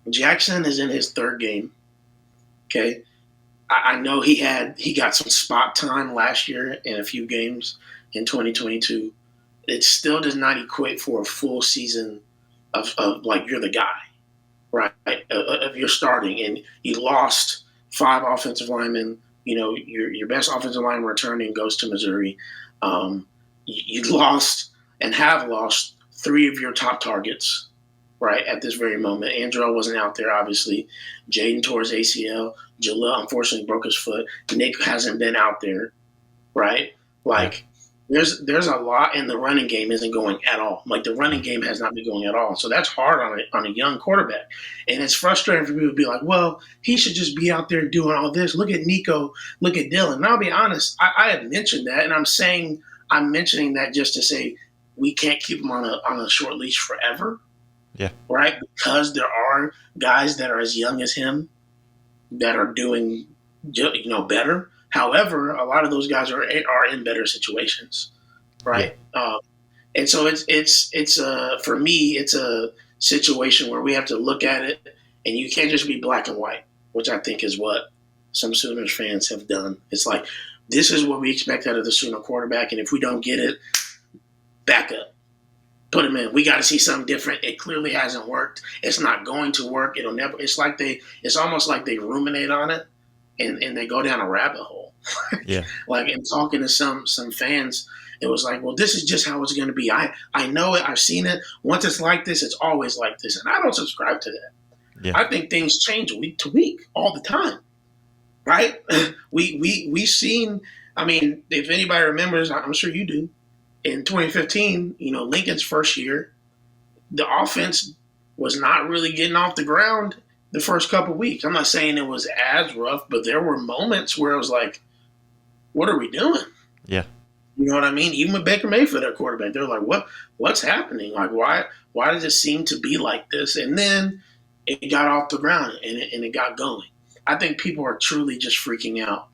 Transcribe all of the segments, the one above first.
Jackson is in his third game. Okay. I know he got some spot time last year in a few games in 2022. It still does not equate for a full season of like you're the guy, right? If you're starting and you lost 5 offensive linemen, your best offensive line returning goes to Missouri. You lost and have lost 3 of your top targets, right, at this very moment. Andrell wasn't out there, obviously. Jaden tore his ACL. Jalil, unfortunately, broke his foot. Nick hasn't been out there, right? Like, there's a lot, and the running game isn't going at all. Like, the running game has not been going at all. So that's hard on a young quarterback. And it's frustrating for people to be like, well, he should just be out there doing all this. Look at Nico. Look at Dylan. And I'll be honest, I have mentioned that, and I'm mentioning that just to say we can't keep him on a short leash forever. Yeah. Right? Because there are guys that are as young as him that are doing, better. However, a lot of those guys are in better situations, right? Yeah. And so it's for me, it's a situation where we have to look at it, and you can't just be black and white, which I think is what some Sooners fans have done. It's like, this is what we expect out of the Sooner quarterback, and if we don't get it, back up. Put him in. We got to see something different. It clearly hasn't worked. It's not going to work. It'll never. It's almost like they ruminate on it, and they go down a rabbit hole. Yeah. Like, in talking to some fans, it was like, well, this is just how it's going to be. I know it. I've seen it. Once it's like this, it's always like this, and I don't subscribe to that. Yeah. I think things change week to week all the time, right? We've seen. I mean, if anybody remembers, I'm sure you do. In 2015, Lincoln's first year, the offense was not really getting off the ground the first couple of weeks. I'm not saying it was as rough, but there were moments where it was like, what are we doing? Yeah. You know what I mean? Even with Baker Mayfield at quarterback, they're like, what's happening? Like, why does it seem to be like this? And then it got off the ground and it got going. I think people are truly just freaking out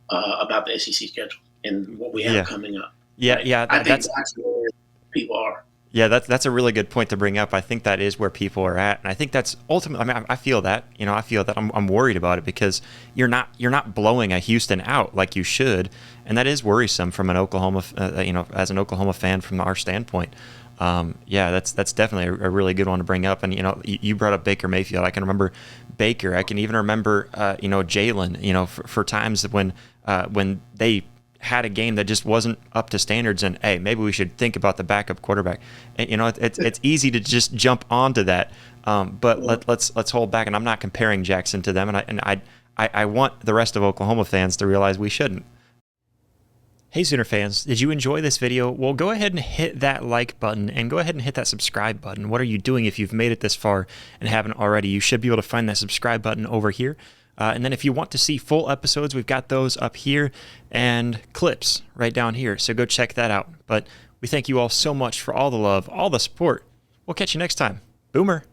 about the SEC schedule and what we have coming up. Yeah. I think that's where people are. Yeah, that's a really good point to bring up. I think that is where people are at, and I think that's ultimately. I mean, I feel that. I feel that I'm worried about it because you're not blowing a Houston out like you should, and that is worrisome from an Oklahoma, as an Oklahoma fan from our standpoint. That's definitely a really good one to bring up. And you brought up Baker Mayfield. I can remember Baker. I can even remember Jalen. For times when they had a game that just wasn't up to standards, and hey, maybe we should think about the backup quarterback. And, it's easy to just jump onto that, but let's hold back. And I'm not comparing Jackson to them, and I want the rest of Oklahoma fans to realize we shouldn't. Hey Sooner fans, did you enjoy this video? Well, go ahead and hit that like button and go ahead and hit that subscribe button. What are you doing if you've made it this far and haven't already? You should be able to find that subscribe button over here. And then if you want to see full episodes, we've got those up here and clips right down here. So go check that out. But we thank you all so much for all the love, all the support. We'll catch you next time. Boomer.